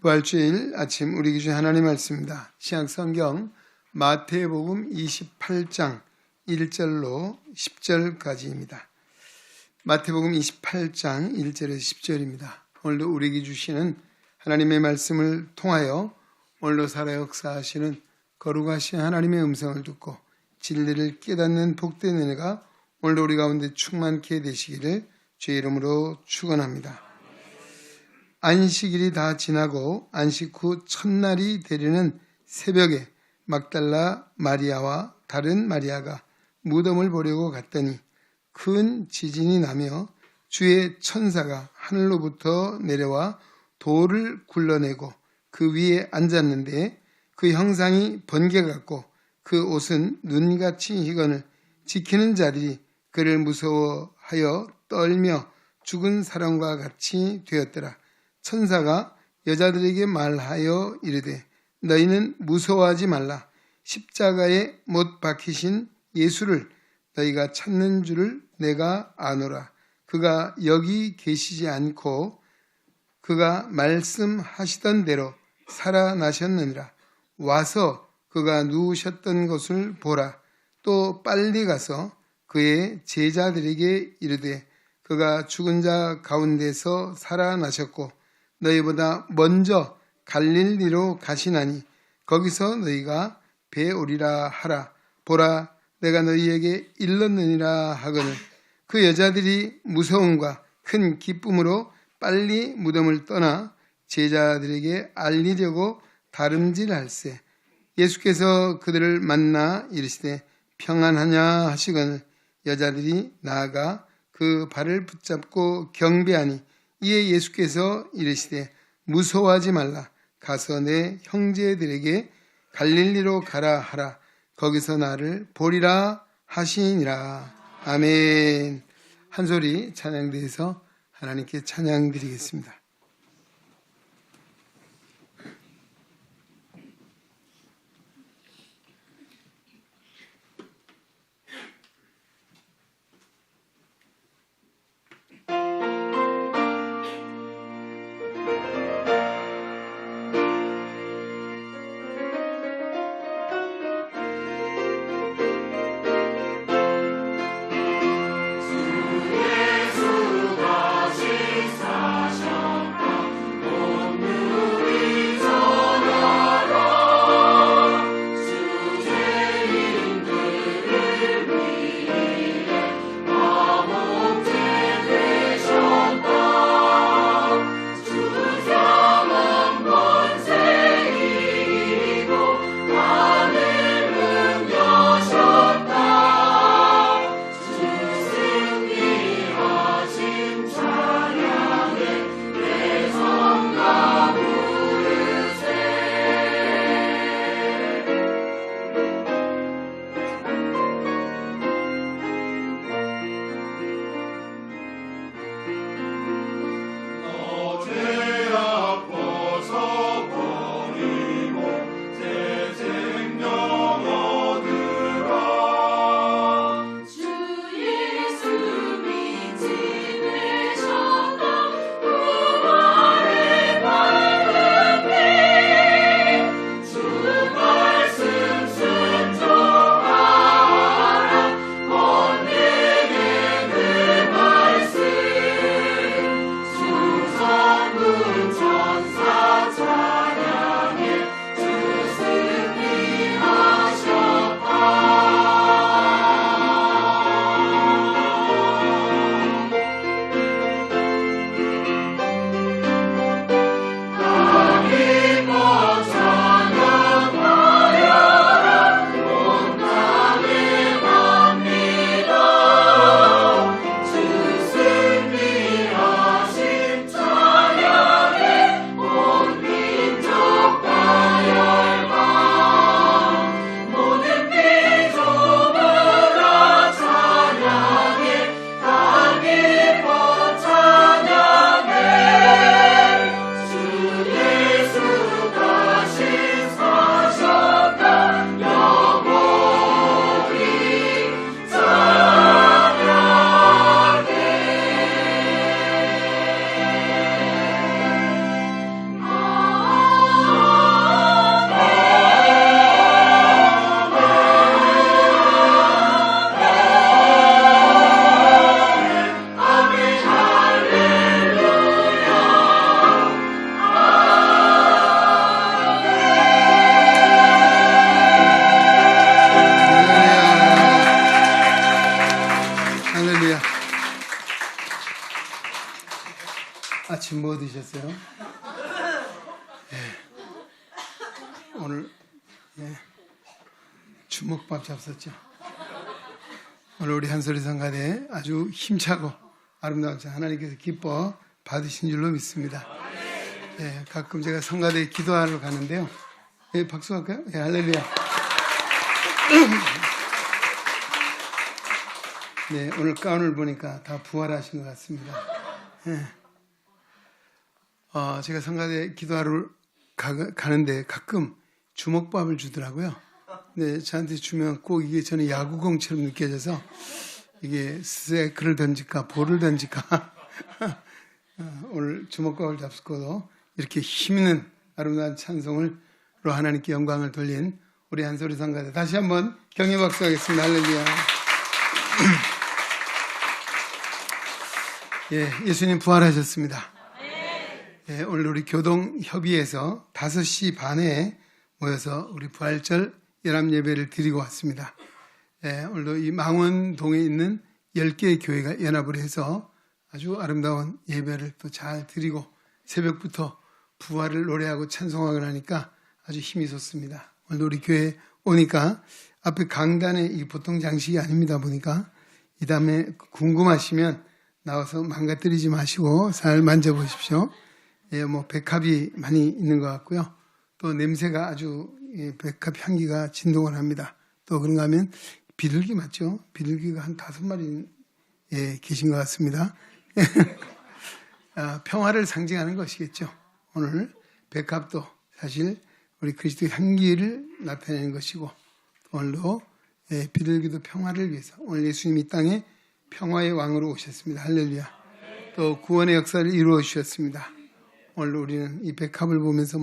부활주일 아침 우리 기준 하나님 말씀입니다. 신약성경 마태복음 28장 1절로 10절까지입니다. 마태복음 28장 1절에서 10절입니다. 오늘도 우리에게 주시는 하나님의 말씀을 통하여 오늘도 살아 역사하시는 거룩하신 하나님의 음성을 듣고 진리를 깨닫는 복된 은혜가 오늘도 우리 가운데 충만케 되시기를 주의 이름으로 축원합니다. 안식일이 다 지나고 안식 후 첫날이 되려는 새벽에 막달라 마리아와 다른 마리아가 무덤을 보려고 갔더니 큰 지진이 나며 주의 천사가 하늘로부터 내려와 돌을 굴러내고 그 위에 앉았는데 그 형상이 번개 같고 그 옷은 눈같이 희건을 지키는 자들이 그를 무서워하여 떨며 죽은 사람과 같이 되었더라. 천사가 여자들에게 말하여 이르되 너희는 무서워하지 말라. 십자가에 못 박히신 예수를 너희가 찾는 줄을 내가 아노라. 그가 여기 계시지 않고 그가 말씀하시던 대로 살아나셨느니라. 와서 그가 누우셨던 것을 보라. 또 빨리 가서 그의 제자들에게 이르되 그가 죽은 자 가운데서 살아나셨고 너희보다 먼저 갈릴리로 가시나니 거기서 너희가 배우리라 하라. 보라, 내가 너희에게 일렀느니라 하거늘. 그 여자들이 무서움과 큰 기쁨으로 빨리 무덤을 떠나 제자들에게 알리려고 다름질할세. 예수께서 그들을 만나 이르시되 평안하냐 하시거늘 여자들이 나아가 그 발을 붙잡고 경배하니 이에 예수께서 이르시되 무서워하지 말라. 가서 내 형제들에게 갈릴리로 가라 하라. 거기서 나를 보리라 하시니라. 아멘. 한 소리 찬양드려서 하나님께 찬양드리겠습니다. 예수가 시사하셨 하셨어요? 오늘 주먹밥 잡섰죠. 오늘 우리 한소리 성가대 아주 힘차고 아름다운 하나님께서 기뻐 받으신 줄로 믿습니다. 가끔 제가 성가대에 기도하러 가는데요. 박수 할까요? 할렐루야. 오늘 가운을 보니까 다 부활하신 것 같습니다. 제가 성가대 기도하러 가는데 가끔 주먹밥을 주더라고요. 근데 저한테 주면 꼭 이게 저는 야구공처럼 느껴져서 이게 스트라이크를 던질까 볼을 던질까 오늘 주먹밥을 잡수고도 이렇게 힘있는 아름다운 찬송으로 하나님께 영광을 돌린 우리 한소리 성가대 다시 한번 경의 박수하겠습니다. 할렐루야. 예수님 부활하셨습니다. 오늘 우리 교동협의회에서 5시 반에 모여서 우리 부활절 연합예배를 드리고 왔습니다. 오늘도 이 망원동에 있는 10개의 교회가 연합을 해서 아주 아름다운 예배를 또 잘 드리고 새벽부터 부활을 노래하고 찬송하고 나니까 아주 힘이 솟습니다. 오늘도 우리 교회에 오니까 앞에 강단에 이 보통 장식이 아닙니다. 보니까 이 다음에 궁금하시면 나와서 망가뜨리지 마시고 잘 만져보십시오. 백합이 많이 있는 것 같고요. 또 냄새가 아주 백합 향기가 진동을 합니다. 또 그런가 하면 비둘기 맞죠? 비둘기가 한 5마리 계신 것 같습니다. 평화를 상징하는 것이겠죠. 오늘 백합도 사실 우리 그리스도의 향기를 나타내는 것이고 오늘도 비둘기도 평화를 위해서 오늘 예수님이 이 땅에 평화의 왕으로 오셨습니다. 할렐루야. 또 구원의 역사를 이루어 주셨습니다. 오늘 우리는 이 백합을 보면서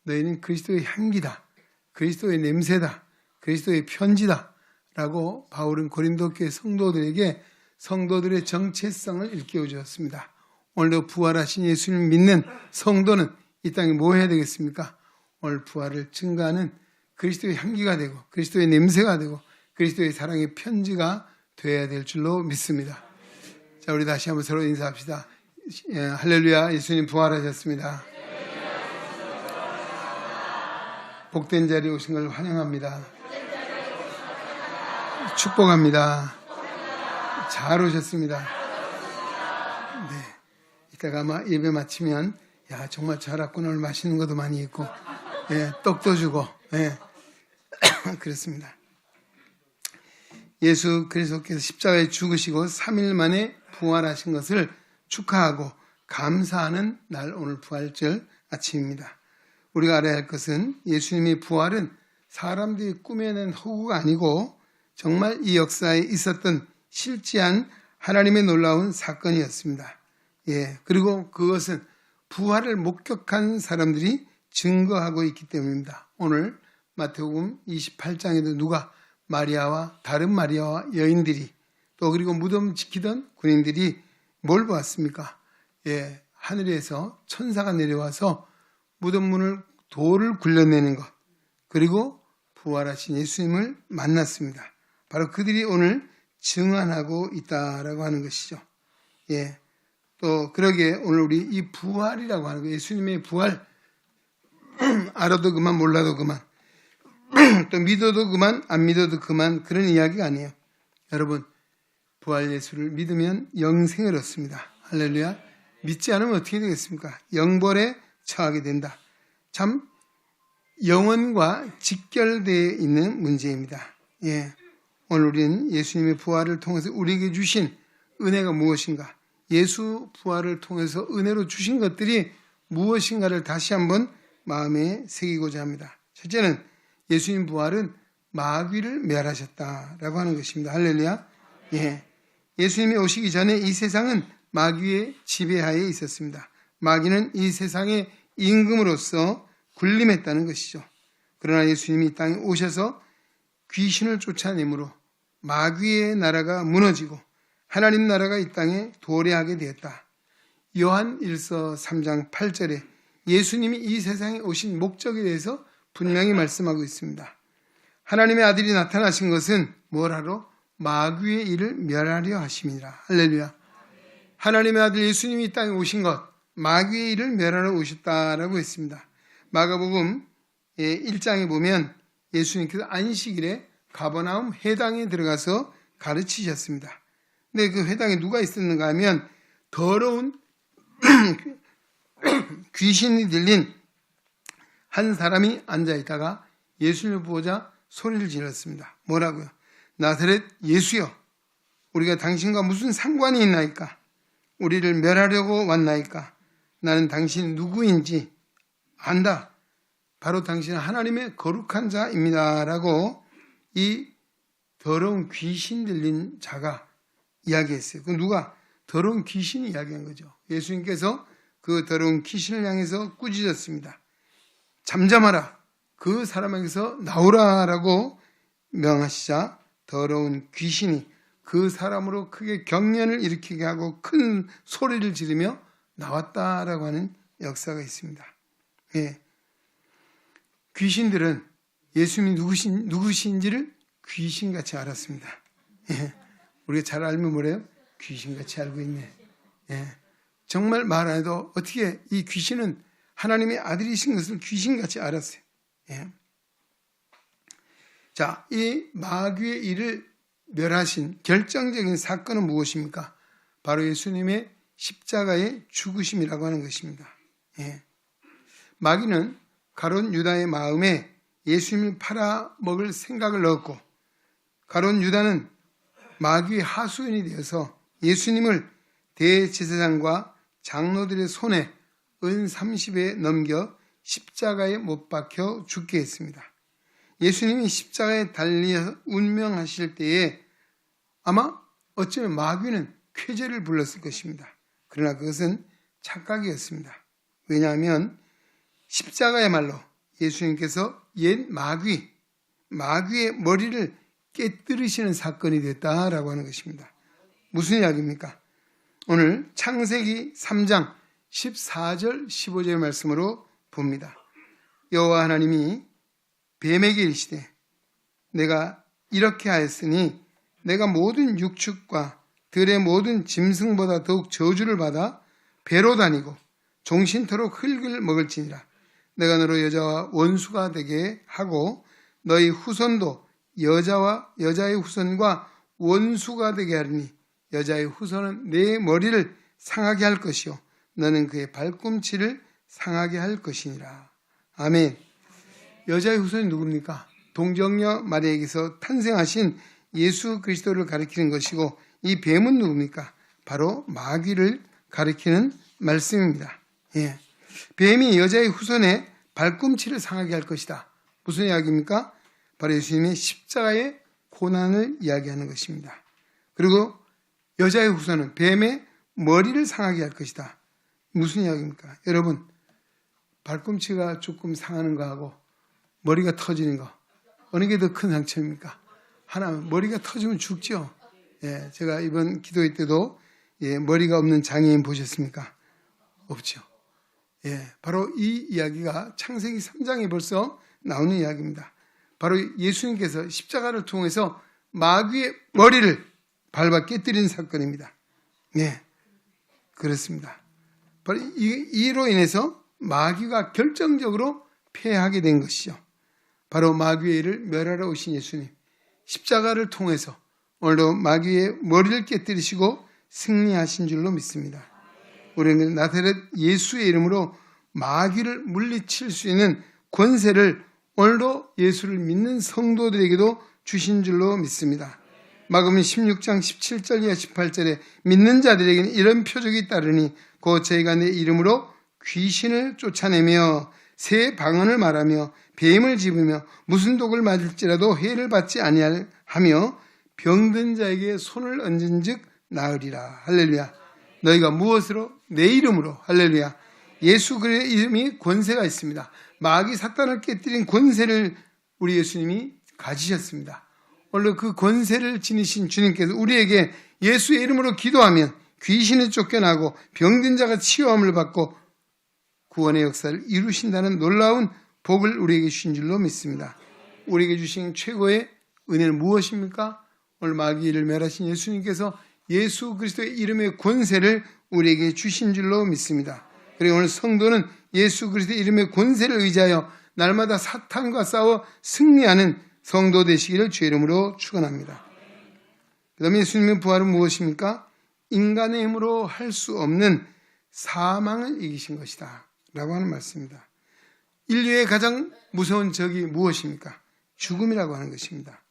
너희는 그리스도의 향기다. 그리스도의 냄새다. 그리스도의 편지다. 라고 바울은 고린도 교회 성도들에게 성도들의 정체성을 일깨워 주었습니다. 오늘도 부활하신 예수님을 믿는 성도는 이 땅에 뭐 해야 되겠습니까? 오늘 부활을 증거하는 그리스도의 향기가 되고 그리스도의 냄새가 되고 그리스도의 사랑의 편지가 되어야 될 줄로 믿습니다. 자, 우리 다시 한번 서로 인사합시다. 할렐루야, 예수님 부활하셨습니다. 복된 자리에 오신 걸 환영합니다. 축복합니다. 잘 오셨습니다. 이따가 아마 예배 마치면 정말 잘 왔구나. 오늘 맛있는 것도 많이 있고 떡도 주고 그렇습니다. 예수 그리스도께서 십자가에 죽으시고 3일 만에 부활하신 것을 축하하고 감사하는 날 오늘 부활절 아침입니다. 우리가 알아야 할 것은 예수님의 부활은 사람들이 꾸며낸 허구가 아니고 정말 이 역사에 있었던 실제한 하나님의 놀라운 사건이었습니다. 그리고 그것은 부활을 목격한 사람들이 증거하고 있기 때문입니다. 오늘 마태복음 28장에도 누가 마리아와 다른 마리아와 여인들이 또 그리고 무덤 지키던 군인들이 뭘 보았습니까? 하늘에서 천사가 내려와서 무덤 문을 돌을 굴려내는 것 그리고 부활하신 예수님을 만났습니다. 바로 그들이 오늘 증언하고 있다라고 하는 것이죠. 또 그러기에 오늘 우리 이 부활이라고 하는 거 예수님의 부활 알아도 그만 몰라도 그만 또 믿어도 그만 안 믿어도 그만 그런 이야기가 아니에요. 여러분 부활 예수를 믿으면 영생을 얻습니다. 할렐루야. 믿지 않으면 어떻게 되겠습니까? 영벌에 처하게 된다. 참 영원과 직결되어 있는 문제입니다. 오늘 우리는 예수님의 부활을 통해서 우리에게 주신 은혜가 무엇인가? 예수 부활을 통해서 은혜로 주신 것들이 무엇인가를 다시 한번 마음에 새기고자 합니다. 첫째는 예수님 부활은 마귀를 멸하셨다라고 하는 것입니다. 할렐루야. 예수님이 오시기 전에 이 세상은 마귀의 지배하에 있었습니다. 마귀는 이 세상의 임금으로서 군림했다는 것이죠. 그러나 예수님이 이 땅에 오셔서 귀신을 쫓아내므로 마귀의 나라가 무너지고 하나님 나라가 이 땅에 도래하게 되었다. 요한 1서 3장 8절에 예수님이 이 세상에 오신 목적에 대해서 분명히 말씀하고 있습니다. 하나님의 아들이 나타나신 것은 뭐라로? 마귀의 일을 멸하려 하심이라. 할렐루야. 하나님의 아들 예수님이 이 땅에 오신 것, 마귀의 일을 멸하러 오셨다라고 했습니다. 마가복음 1장에 보면 예수님께서 안식일에 가버나움 회당에 들어가서 가르치셨습니다. 근데 그 회당에 누가 있었는가 하면 더러운 귀신이 들린 한 사람이 앉아있다가 예수님을 보자 소리를 질렀습니다. 뭐라고요? 나사렛 예수여, 우리가 당신과 무슨 상관이 있나이까? 우리를 멸하려고 왔나이까? 나는 당신이 누구인지 안다. 바로 당신은 하나님의 거룩한 자입니다. 라고 이 더러운 귀신 들린 자가 이야기했어요. 그 누가? 더러운 귀신이 이야기한 거죠. 예수님께서 그 더러운 귀신을 향해서 꾸짖었습니다. 잠잠하라. 그 사람에게서 나오라라고 명하시자 더러운 귀신이 그 사람으로 크게 경련을 일으키게 하고 큰 소리를 지르며 나왔다라고 하는 역사가 있습니다. 예. 귀신들은 예수님이 누구신지를 귀신같이 알았습니다. 예. 우리가 잘 알면 뭐래요? 귀신같이 알고 있네. 예. 정말 말 안 해도 어떻게 이 귀신은 하나님의 아들이신 것을 귀신같이 알았어요. 예. 자, 이 마귀의 일을 멸하신 결정적인 사건은 무엇입니까? 바로 예수님의 십자가의 죽으심이라고 하는 것입니다. 예. 마귀는 가룟 유다의 마음에 예수님을 팔아먹을 생각을 넣었고, 가룟 유다는 마귀의 하수인이 되어서 예수님을 대제사장과 장로들의 손에 은 30에 넘겨 십자가에 못 박혀 죽게 했습니다. 예수님이 십자가에 달려 운명하실 때에 아마 어쩌면 마귀는 쾌재를 불렀을 것입니다. 그러나 그것은 착각이었습니다. 왜냐하면 십자가야말로 예수님께서 옛 마귀의 머리를 깨뜨리시는 사건이 됐다라고 하는 것입니다. 무슨 이야기입니까? 오늘 창세기 3장 14절 15절 말씀으로 봅니다. 여호와 하나님이 뱀에게 이르시되 내가 이렇게 하였으니 내가 모든 육축과 들의 모든 짐승보다 더욱 저주를 받아 배로 다니고 종신토록 흙을 먹을지니라. 내가 너로 여자와 원수가 되게 하고 너희 후손도 여자의 후손과 원수가 되게 하리니 여자의 후손은 내 머리를 상하게 할 것이요 너는 그의 발꿈치를 상하게 할 것이니라. 아멘. 여자의 후손이 누굽니까? 동정녀 마리아에게서 탄생하신 예수 그리스도를 가리키는 것이고 이 뱀은 누굽니까? 바로 마귀를 가리키는 말씀입니다. 예. 뱀이 여자의 후손의 발꿈치를 상하게 할 것이다. 무슨 이야기입니까? 바로 예수님의 십자가의 고난을 이야기하는 것입니다. 그리고 여자의 후손은 뱀의 머리를 상하게 할 것이다. 무슨 이야기입니까? 여러분, 발꿈치가 조금 상하는 거하고 머리가 터지는 거 어느 게 더 큰 상처입니까? 하나는 머리가 터지면 죽죠. 예, 제가 이번 기도회 때도 머리가 없는 장애인 보셨습니까? 없죠. 예, 바로 이 이야기가 창세기 3장에 벌써 나오는 이야기입니다. 바로 예수님께서 십자가를 통해서 마귀의 머리를 밟아 깨뜨린 사건입니다. 예, 그렇습니다. 바로 이로 인해서 마귀가 결정적으로 패하게 된 것이죠. 바로 마귀의 일을 멸하러 오신 예수님, 십자가를 통해서 오늘도 마귀의 머리를 깨뜨리시고 승리하신 줄로 믿습니다. 우리는 나사렛 예수의 이름으로 마귀를 물리칠 수 있는 권세를 오늘도 예수를 믿는 성도들에게도 주신 줄로 믿습니다. 마가복음 16장 17절 이하 18절에 믿는 자들에게는 이런 표적이 따르니 곧 저희가 내 이름으로 귀신을 쫓아내며 새 방언을 말하며 뱀을 집으며 무슨 독을 맞을지라도 해를 받지 아니하며 병든 자에게 손을 얹은 즉 나으리라. 할렐루야. 너희가 무엇으로? 내 이름으로. 할렐루야. 예수 그리스도의 이름이 권세가 있습니다. 마귀 사탄을 깨뜨린 권세를 우리 예수님이 가지셨습니다. 오늘 그 권세를 지니신 주님께서 우리에게 예수의 이름으로 기도하면 귀신이 쫓겨나고 병든 자가 치유함을 받고 구원의 역사를 이루신다는 놀라운 복을 우리에게 주신 줄로 믿습니다. 우리에게 주신 최고의 은혜는 무엇입니까? 오늘 마귀를 멸하신 예수님께서 예수 그리스도의 이름의 권세를 우리에게 주신 줄로 믿습니다. 그리고 오늘 성도는 예수 그리스도의 이름의 권세를 의지하여 날마다 사탄과 싸워 승리하는 성도 되시기를 주의 이름으로 축원합니다. 그 다음에 예수님의 부활은 무엇입니까? 인간의 힘으로 할 수 없는 사망을 이기신 것이다 라고 하는 말씀입니다. 인류의 가장 무서운 적이 무엇입니까? 죽음이라고 하는 것입니다.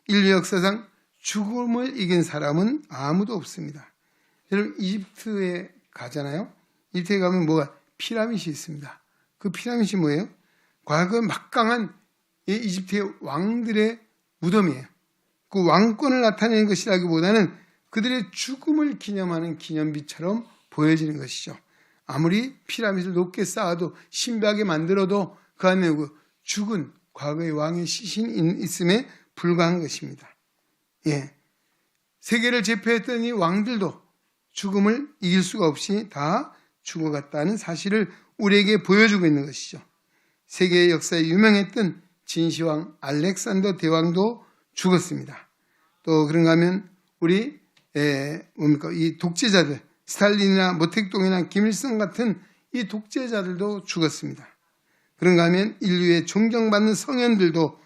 인류 역사상 죽음을 이긴 사람은 아무도 없습니다. 여러분 이집트에 가잖아요. 이집트에 가면 뭐가 피라밋이 있습니다. 그 피라밋이 뭐예요? 과거 막강한 이집트의 왕들의 무덤이에요. 그 왕권을 나타내는 것이라기보다는 그들의 죽음을 기념하는 기념비처럼 보여지는 것이죠. 아무리 피라밋을 높게 쌓아도 신비하게 만들어도 그 안에 죽은 과거의 왕의 시신이 있음에 불과한 것입니다. 예. 세계를 제패했던 이 왕들도 죽음을 이길 수가 없이 다 죽어갔다는 사실을 우리에게 보여주고 있는 것이죠. 세계 역사에 유명했던 진시황 알렉산더 대왕도 죽었습니다. 또 그런가 하면 우리 이 독재자들 스탈린이나 모택동이나 김일성 같은 이 독재자들도 죽었습니다. 그런가 하면 인류의 존경받는 성현들도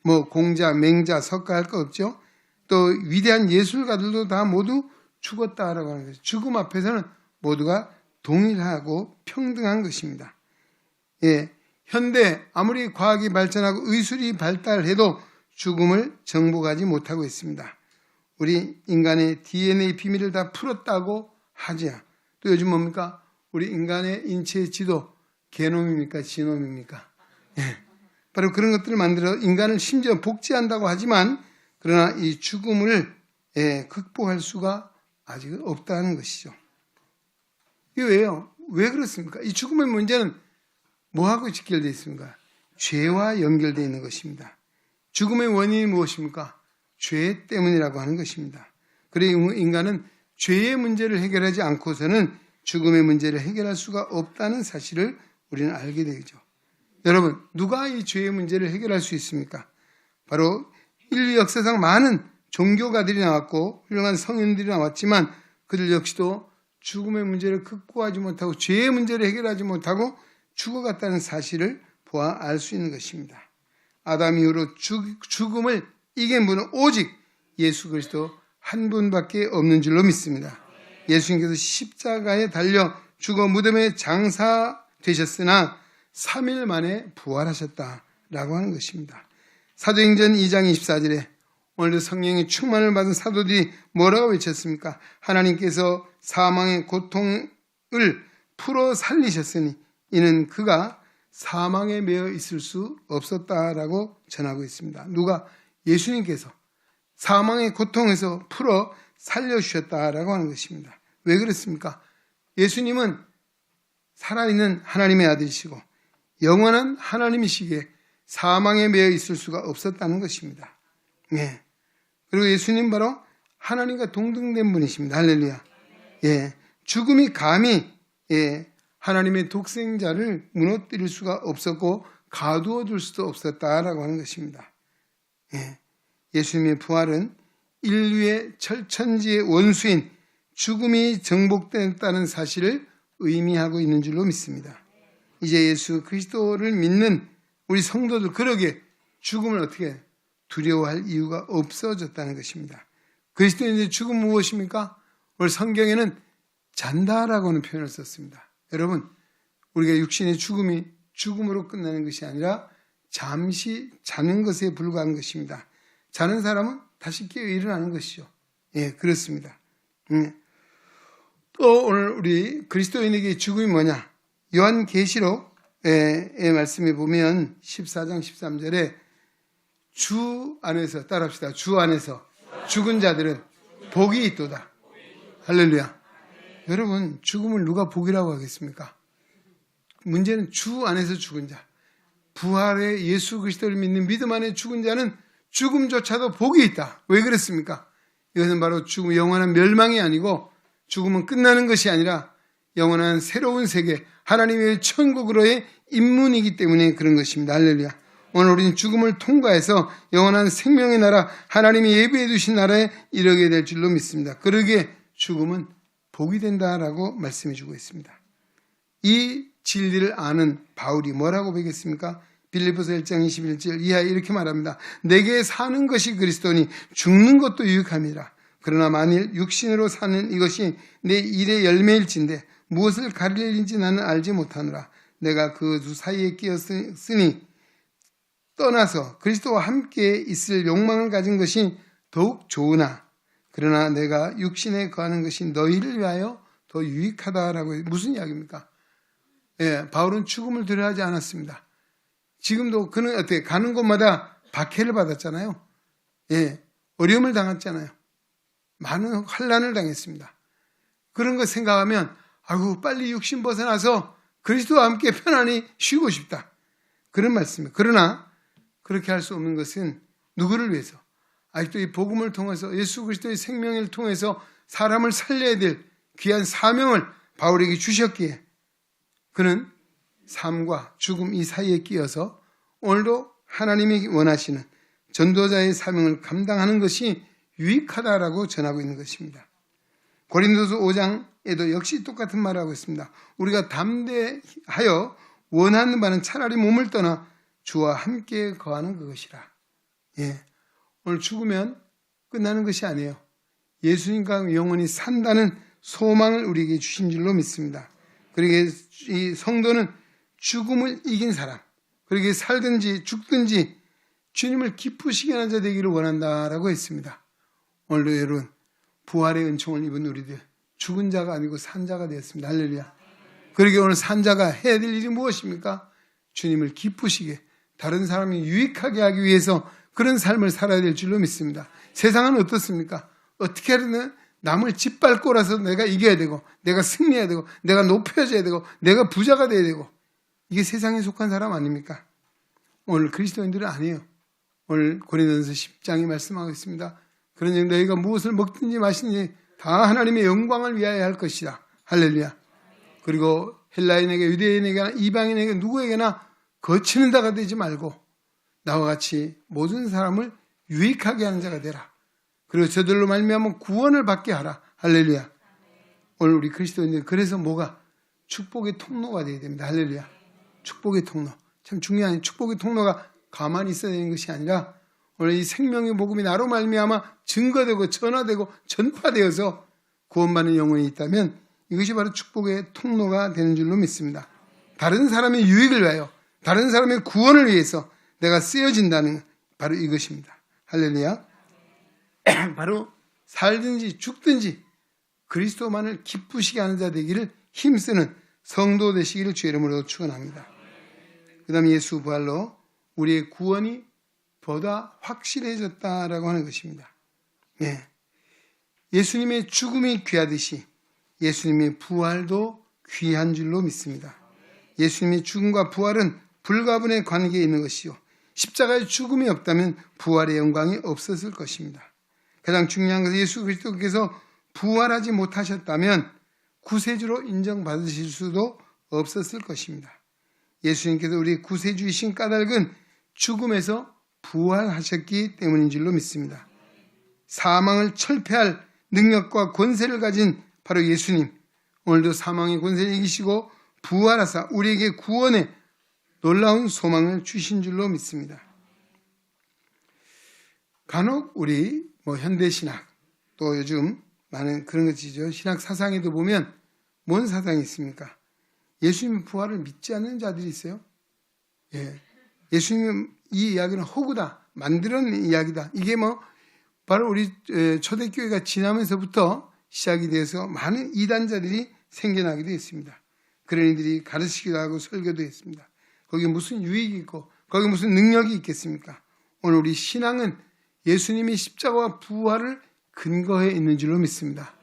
뭐 공자, 맹자, 석가 할 거 없죠. 또 위대한 예술가들도 다 모두 죽었다라고 하는 거죠. 죽음 앞에서는 모두가 동일하고 평등한 것입니다. 예, 현대 아무리 과학이 발전하고 의술이 발달해도 죽음을 정복하지 못하고 있습니다. 우리 인간의 DNA 비밀을 다 풀었다고 하죠. 또 요즘 뭡니까? 우리 인간의 인체의 지도 게놈입니까? 지놈입니까? 예, 바로 그런 것들을 만들어 인간을 심지어 복제한다고 하지만 그러나 이 죽음을 극복할 수가 아직 없다는 것이죠. 이게 왜요? 왜 그렇습니까? 이 죽음의 문제는 뭐하고 직결되어 있습니까? 죄와 연결되어 있는 것입니다. 죽음의 원인이 무엇입니까? 죄 때문이라고 하는 것입니다. 그래서 인간은 죄의 문제를 해결하지 않고서는 죽음의 문제를 해결할 수가 없다는 사실을 우리는 알게 되죠. 여러분, 누가 이 죄의 문제를 해결할 수 있습니까? 바로 인류 역사상 많은 종교가들이 나왔고 훌륭한 성인들이 나왔지만 그들 역시도 죽음의 문제를 극복하지 못하고 죄의 문제를 해결하지 못하고 죽어갔다는 사실을 보아 알 수 있는 것입니다. 아담 이후로 죽음을 이긴 분은 오직 예수 그리스도 한 분밖에 없는 줄로 믿습니다. 예수님께서 십자가에 달려 죽어 무덤에 장사되셨으나 3일 만에 부활하셨다라고 하는 것입니다. 사도행전 2장 24절에 오늘도 성령의 충만을 받은 사도들이 뭐라고 외쳤습니까? 하나님께서 사망의 고통을 풀어 살리셨으니 이는 그가 사망에 매여 있을 수 없었다라고 전하고 있습니다. 누가? 예수님께서 사망의 고통에서 풀어 살려주셨다라고 하는 것입니다. 왜 그렇습니까? 예수님은 살아있는 하나님의 아들이시고 영원한 하나님이시기에 사망에 매여 있을 수가 없었다는 것입니다. 예. 그리고 예수님 바로 하나님과 동등된 분이십니다. 할렐루야. 예. 죽음이 감히 하나님의 독생자를 무너뜨릴 수가 없었고 가두어 둘 수도 없었다라고 하는 것입니다. 예. 예수님의 부활은 인류의 철천지의 원수인 죽음이 정복됐다는 사실을 의미하고 있는 줄로 믿습니다. 이제 예수 그리스도를 믿는 우리 성도들 그러게 죽음을 어떻게 두려워할 이유가 없어졌다는 것입니다. 그리스도인의 죽음은 무엇입니까? 오늘 성경에는 잔다라고는 표현을 썼습니다. 여러분, 우리가 육신의 죽음이 죽음으로 끝나는 것이 아니라 잠시 자는 것에 불과한 것입니다. 자는 사람은 다시 깨어 일어나는 것이죠. 예, 그렇습니다. 또 오늘 우리 그리스도인에게 죽음이 뭐냐? 요한계시록의 말씀에 보면 14장 13절에 주 안에서 따라합시다. 주 안에서 죽은 자들은 복이 있도다. 할렐루야. 여러분, 죽음을 누가 복이라고 하겠습니까? 문제는 주 안에서 죽은 자, 부활의 예수 그리스도를 믿는 믿음 안에 죽은 자는 죽음조차도 복이 있다. 왜 그렇습니까? 이것은 바로 죽음, 영원한 멸망이 아니고 죽음은 끝나는 것이 아니라 영원한 새로운 세계, 하나님의 천국으로의 입문이기 때문에 그런 것입니다. 할렐루야. 오늘 우리는 죽음을 통과해서 영원한 생명의 나라, 하나님이 예비해 두신 나라에 이르게 될 줄로 믿습니다. 그러기에 죽음은 복이 된다라고 말씀해 주고 있습니다. 이 진리를 아는 바울이 뭐라고 배겠습니까? 빌립보서 1장 21절 이하에 이렇게 말합니다. 내게 사는 것이 그리스도니 죽는 것도 유익함이라. 그러나 만일 육신으로 사는 이것이 내 일의 열매일진데 무엇을 가릴 일인지 나는 알지 못하노라. 내가 그 두 사이에 끼었으니 떠나서 그리스도와 함께 있을 욕망을 가진 것이 더욱 좋으나 그러나 내가 육신에 거하는 것이 너희를 위하여 더 유익하다라고 해요. 무슨 이야기입니까? 예, 바울은 죽음을 두려워하지 않았습니다. 지금도 그는 어떻게 가는 곳마다 박해를 받았잖아요. 예, 어려움을 당했잖아요. 많은 환난을 당했습니다. 그런 거 생각하면 아이고 빨리 육신 벗어나서 그리스도와 함께 편안히 쉬고 싶다. 그런 말씀이에요. 그러나 그렇게 할 수 없는 것은 누구를 위해서? 아직도 이 복음을 통해서 예수 그리스도의 생명을 통해서 사람을 살려야 될 귀한 사명을 바울에게 주셨기에 그는 삶과 죽음 이 사이에 끼어서 오늘도 하나님이 원하시는 전도자의 사명을 감당하는 것이 유익하다라고 전하고 있는 것입니다. 고린도서 5장에도 역시 똑같은 말을 하고 있습니다. 우리가 담대하여 원하는 바는 차라리 몸을 떠나 주와 함께 거하는 그것이라. 예, 오늘 죽으면 끝나는 것이 아니에요. 예수님과 영원히 산다는 소망을 우리에게 주신 줄로 믿습니다. 그러기에 이 성도는 죽음을 이긴 사람, 그러기에 살든지 죽든지 주님을 기쁘시게 하는 자 되기를 원한다라고 했습니다. 오늘도 여러분 부활의 은총을 입은 우리들 죽은 자가 아니고 산 자가 되었습니다. 할렐루야. 그러기에 오늘 산 자가 해야 될 일이 무엇입니까? 주님을 기쁘시게 다른 사람이 유익하게 하기 위해서 그런 삶을 살아야 될 줄로 믿습니다. 세상은 어떻습니까? 어떻게 하든 남을 짓밟고라서 내가 이겨야 되고 내가 승리해야 되고 내가 높여져야 되고 내가 부자가 돼야 되고 이게 세상에 속한 사람 아닙니까? 오늘 그리스도인들은 아니에요. 오늘 고린도전서 10장이 말씀하고 있습니다. 그러니 너희가 무엇을 먹든지 마시든지 다 하나님의 영광을 위하여 할 것이다. 할렐루야. 그리고 헬라인에게 유대인에게나 이방인에게 누구에게나 거치는 자가 되지 말고 나와 같이 모든 사람을 유익하게 하는 자가 되라. 그리고 저들로 말미암아 구원을 받게 하라. 할렐루야. 오늘 우리 그리스도인들 그래서 뭐가? 축복의 통로가 되어야 됩니다. 할렐루야. 축복의 통로. 참 중요한 축복의 통로가 가만히 있어야 되는 것이 아니라 오늘 이 생명의 복음이 나로 말미암아 증거되고 전화되고 전파되어서 구원받는 영혼이 있다면 이것이 바로 축복의 통로가 되는 줄로 믿습니다. 다른 사람의 유익을 위하여 다른 사람의 구원을 위해서 내가 쓰여진다는 바로 이것입니다. 할렐루야. 바로 살든지 죽든지 그리스도만을 기쁘시게 하는 자 되기를 힘쓰는 성도 되시기를 주의 이름으로 축원합니다. 그 다음에 예수 부활로 우리의 구원이 보다 확실해졌다라고 하는 것입니다. 예. 예수님의 죽음이 귀하듯이 예수님의 부활도 귀한 줄로 믿습니다. 예수님의 죽음과 부활은 불가분의 관계에 있는 것이요. 십자가의 죽음이 없다면 부활의 영광이 없었을 것입니다. 가장 중요한 것은 예수 그리스도께서 부활하지 못하셨다면 구세주로 인정받으실 수도 없었을 것입니다. 예수님께서 우리 구세주이신 까닭은 죽음에서 부활하셨기 때문인 줄로 믿습니다. 사망을 철폐할 능력과 권세를 가진 바로 예수님, 오늘도 사망의 권세를 이기시고 부활하사 우리에게 구원의 놀라운 소망을 주신 줄로 믿습니다. 간혹 우리 현대신학 또 요즘 많은 그런 것이죠. 신학 사상에도 보면 뭔 사상이 있습니까? 예수님 부활을 믿지 않는 자들이 있어요. 예. 예수님 이 이야기는 허구다. 만들어낸 이야기다. 이게 바로 우리 초대교회가 지나면서부터 시작이 돼서 많은 이단자들이 생겨나기도 했습니다. 그런 이들이 가르치기도 하고 설교도 했습니다. 거기에 무슨 유익이 있고 거기에 무슨 능력이 있겠습니까? 오늘 우리 신앙은 예수님이 십자가와 부활을 근거해 있는 줄로 믿습니다.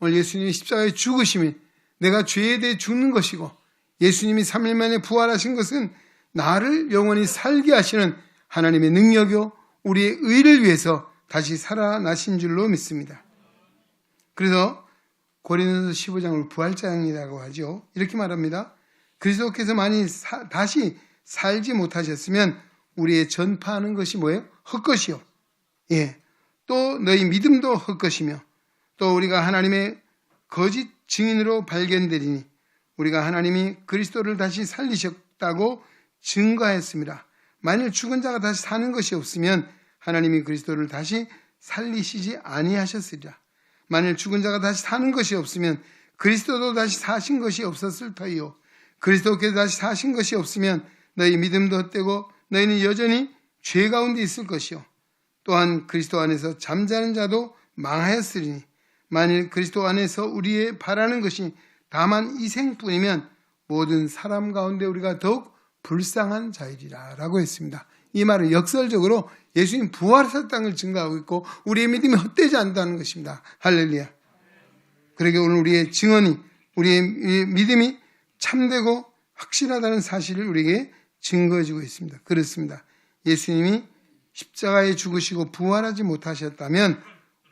오늘 예수님이 십자가에 죽으심이 내가 죄에 대해 죽는 것이고 예수님이 3일 만에 부활하신 것은 나를 영원히 살게 하시는 하나님의 능력이요 우리의 의를 위해서 다시 살아나신 줄로 믿습니다. 그래서 고린도서 15장을 부활장이라고 하죠. 이렇게 말합니다. 그리스도께서 만일 다시 살지 못하셨으면 우리의 전파하는 것이 뭐예요? 헛것이요. 예. 또 너희 믿음도 헛것이며 또 우리가 하나님의 거짓 증인으로 발견되리니 우리가 하나님이 그리스도를 다시 살리셨다고 증거하였습니다. 만일 죽은 자가 다시 사는 것이 없으면 하나님이 그리스도를 다시 살리시지 아니하셨으리라. 만일 죽은 자가 다시 사는 것이 없으면 그리스도도 다시 사신 것이 없었을 터이요. 그리스도께서 다시 사신 것이 없으면 너희 믿음도 헛되고 너희는 여전히 죄 가운데 있을 것이요. 또한 그리스도 안에서 잠자는 자도 망하였으리니 만일 그리스도 안에서 우리의 바라는 것이 다만 이 생뿐이면 모든 사람 가운데 우리가 더욱 불쌍한 자이리라 라고 했습니다. 이 말은 역설적으로 예수님 부활하셨다는 걸 증거하고 있고 우리의 믿음이 헛되지 않다는 것입니다. 할렐루야. 그러게 오늘 우리의 증언이, 우리의 믿음이 참되고 확실하다는 사실을 우리에게 증거해주고 있습니다. 그렇습니다. 예수님이 십자가에 죽으시고 부활하지 못하셨다면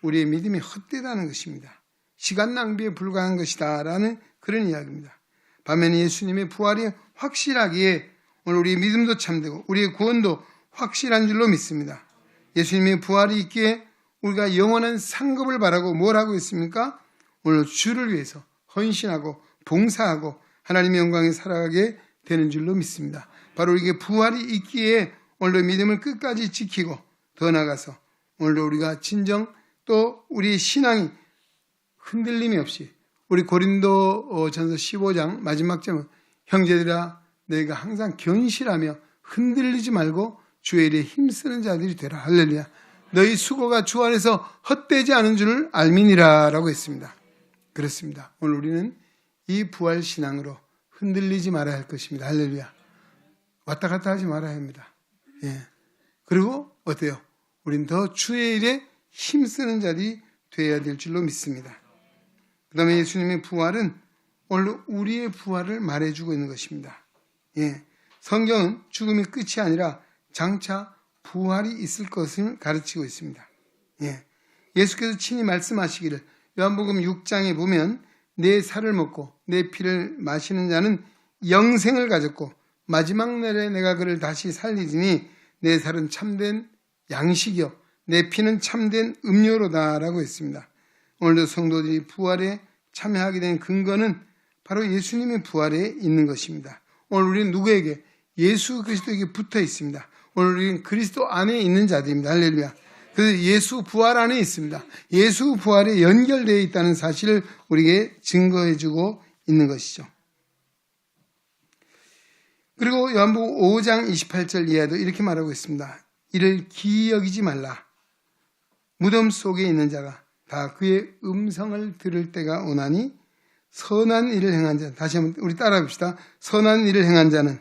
우리의 믿음이 헛되다는 것입니다. 시간 낭비에 불과한 것이다 라는 그런 이야기입니다. 반면에 예수님의 부활이 확실하기에 오늘 우리의 믿음도 참되고 우리의 구원도 확실한 줄로 믿습니다. 예수님의 부활이 있기에 우리가 영원한 상급을 바라고 뭘 하고 있습니까? 오늘 주를 위해서 헌신하고 봉사하고 하나님의 영광에 살아가게 되는 줄로 믿습니다. 바로 이게 부활이 있기에 오늘도 믿음을 끝까지 지키고 더 나아가서 오늘도 우리가 진정 또 우리의 신앙이 흔들림이 없이 우리 고린도 전서 15장 마지막 절은 형제들아 너희가 항상 견실하며 흔들리지 말고 주의 일에 힘쓰는 자들이 되라. 할렐루야. 너희 수고가 주 안에서 헛되지 않은 줄을 알미니라 라고 했습니다. 그렇습니다. 오늘 우리는 이 부활 신앙으로 흔들리지 말아야 할 것입니다. 할렐루야. 왔다 갔다 하지 말아야 합니다. 예. 그리고 어때요? 우린 더 주의 일에 힘쓰는 자들이 되어야 될 줄로 믿습니다. 그 다음에 예수님의 부활은 오늘 우리의 부활을 말해주고 있는 것입니다. 예. 성경은 죽음이 끝이 아니라 장차 부활이 있을 것을 가르치고 있습니다. 예. 예수께서 친히 말씀하시기를 요한복음 6장에 보면 내 살을 먹고 내 피를 마시는 자는 영생을 가졌고 마지막 날에 내가 그를 다시 살리지니 내 살은 참된 양식이요 내 피는 참된 음료로다 라고 했습니다. 오늘도 성도들이 부활에 참여하게 된 근거는 바로 예수님의 부활에 있는 것입니다. 오늘 우리는 누구에게? 예수 그리스도에게 붙어 있습니다. 오늘 우리는 그리스도 안에 있는 자들입니다. 할렐루야. 그래서 예수 부활 안에 있습니다. 예수 부활에 연결되어 있다는 사실을 우리에게 증거해주고 있는 것이죠. 그리고 요한복음 5장 28절 이하도 이렇게 말하고 있습니다. 이를 기이 여기지 말라. 무덤 속에 있는 자가 다 그의 음성을 들을 때가 오나니 선한 일을 행한 자, 다시 한번 우리 따라 봅시다. 선한 일을 행한 자는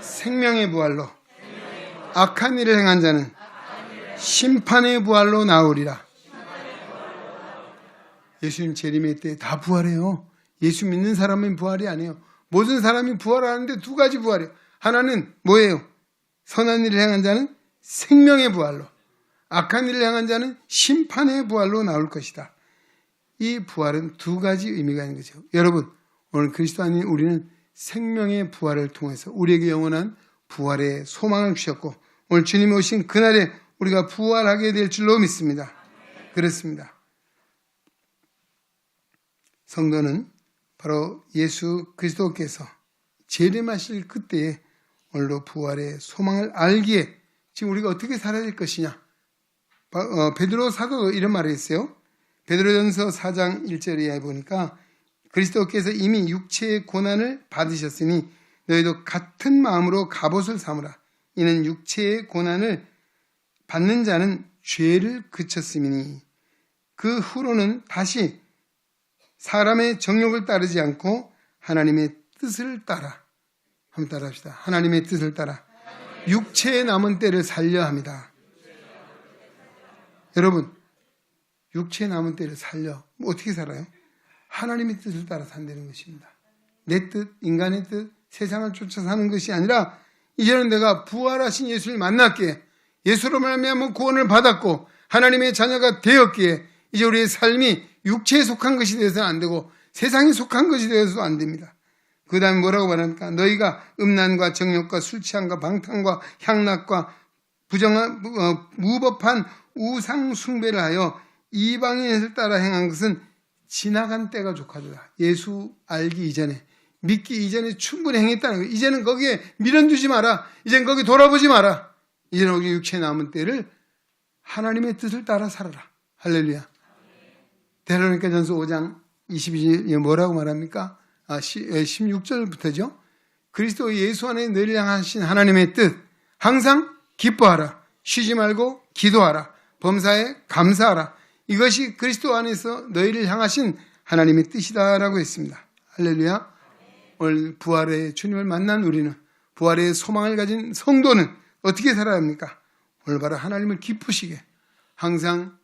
생명의 부활로, 악한 일을 행한 자는 심판의 부활로 나오리라. 예수님 재림의 때 다 부활해요. 예수 믿는 사람은 부활이 아니에요. 모든 사람이 부활하는데 두 가지 부활이에요. 하나는 뭐예요? 선한 일을 행한 자는 생명의 부활로, 악한 일을 행한 자는 심판의 부활로 나올 것이다. 이 부활은 두 가지 의미가 있는 거죠. 여러분, 오늘 그리스도 안에 우리는 생명의 부활을 통해서 우리에게 영원한 부활의 소망을 주셨고 오늘 주님이 오신 그날에 우리가 부활하게 될 줄로 믿습니다. 그렇습니다. 성도는 바로 예수 그리스도께서 재림하실 그때에 오늘도 부활의 소망을 알기에 지금 우리가 어떻게 살아야 될 것이냐. 베드로 사도도 이런 말을 했어요. 베드로전서 4장 1절에 보니까 그리스도께서 이미 육체의 고난을 받으셨으니 너희도 같은 마음으로 갑옷을 삼으라. 이는 육체의 고난을 받는 자는 죄를 그쳤음이니 그 후로는 다시 사람의 정욕을 따르지 않고 하나님의 뜻을 따라, 한번 따라 합시다. 하나님의 뜻을 따라 육체의 남은 때를 살려 합니다. 여러분, 육체의 남은 때를 살려 어떻게 살아요? 하나님의 뜻을 따라 산다는 것입니다. 내 뜻, 인간의 뜻, 세상을 쫓아 사는 것이 아니라 이제는 내가 부활하신 예수를 만났기에 예수로 말미암아 구원을 받았고 하나님의 자녀가 되었기에 이제 우리의 삶이 육체에 속한 것이 되어서는 안 되고 세상에 속한 것이 되어서도 안 됩니다. 그 다음에 뭐라고 말합니까? 너희가 음란과 정욕과 술 취함과 방탕과 향락과 부정한 무법한 우상 숭배를 하여 이방인을 따라 행한 것은 지나간 때가 족하도다. 예수 알기 이전에, 믿기 이전에 충분히 행했다는 거예요. 이제는 거기에 미련두지 마라. 이제는 거기 돌아보지 마라. 이제는 우리 육체에 남은 때를 하나님의 뜻을 따라 살아라. 할렐루야. 데살로니가전서 5장 22절에 뭐라고 말합니까? 16절부터죠. 그리스도 예수 안에 너희를 향하신 하나님의 뜻, 항상 기뻐하라. 쉬지 말고 기도하라. 범사에 감사하라. 이것이 그리스도 안에서 너희를 향하신 하나님의 뜻이다라고 했습니다. 할렐루야. 오늘 부활의 주님을 만난 우리는, 부활의 소망을 가진 성도는 어떻게 살아야 합니까? 올바로 하나님을 기쁘시게 항상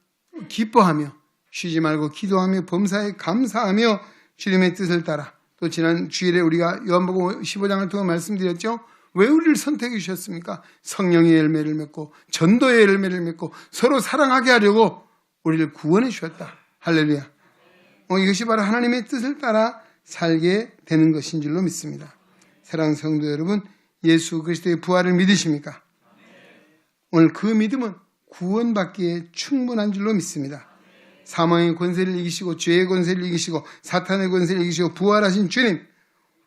기뻐하며 쉬지 말고 기도하며 범사에 감사하며 주님의 뜻을 따라. 또 지난 주일에 우리가 요한복음 15장을 통해 말씀드렸죠. 왜 우리를 선택해 주셨습니까? 성령의 열매를 맺고 전도의 열매를 맺고 서로 사랑하게 하려고 우리를 구원해 주셨다. 할렐루야. 이것이 바로 하나님의 뜻을 따라 살게 되는 것인 줄로 믿습니다. 사랑하는 성도 여러분, 예수 그리스도의 부활을 믿으십니까? 오늘 그 믿음은 구원받기에 충분한 줄로 믿습니다. 사망의 권세를 이기시고 죄의 권세를 이기시고 사탄의 권세를 이기시고 부활하신 주님,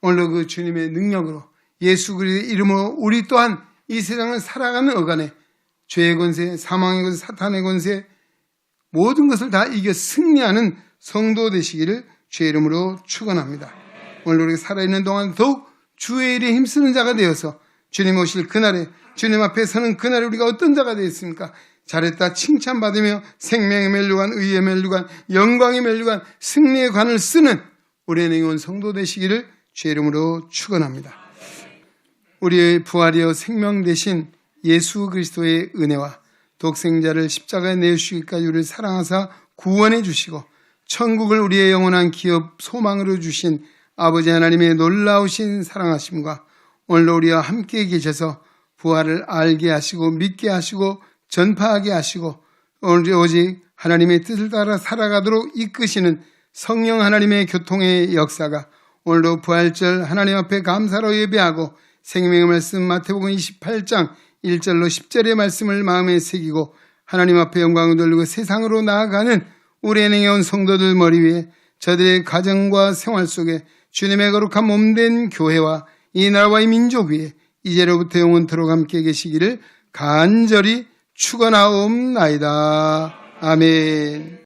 오늘도 그 주님의 능력으로 예수 그리스도의 이름으로 우리 또한 이 세상을 살아가는 어간에 죄의 권세, 사망의 권세, 사탄의 권세 모든 것을 다 이겨 승리하는 성도 되시기를 주의 이름으로 축원합니다. 오늘 우리가 살아있는 동안 더욱 주의 일에 힘쓰는 자가 되어서 주님 오실 그날에, 주님 앞에 서는 그날에 우리가 어떤 자가 되었습니까? 잘했다 칭찬받으며 생명의 멸류관, 의의 멸류관, 영광의 멸류관, 승리의 관을 쓰는 우리의 영혼 성도 되시기를 주의 이름으로 축원합니다. 우리의 부활이여 생명 되신 예수 그리스도의 은혜와 독생자를 십자가에 내주시기까지 우리를 사랑하사 구원해 주시고 천국을 우리의 영원한 기업 소망으로 주신 아버지 하나님의 놀라우신 사랑하심과 오늘도 우리와 함께 계셔서 부활을 알게 하시고 믿게 하시고 전파하게 하시고 오직 하나님의 뜻을 따라 살아가도록 이끄시는 성령 하나님의 교통의 역사가 오늘도 부활절 하나님 앞에 감사로 예배하고 생명의 말씀 마태복음 28장 1절로 10절의 말씀을 마음에 새기고 하나님 앞에 영광을 돌리고 세상으로 나아가는 우리 은행에 온 성도들 머리 위에 저들의 가정과 생활 속에 주님의 거룩한 몸된 교회와 이 나라와 이 민족 위에 이제로부터 영원토록 함께 계시기를 간절히 축원하옵나이다. 아멘.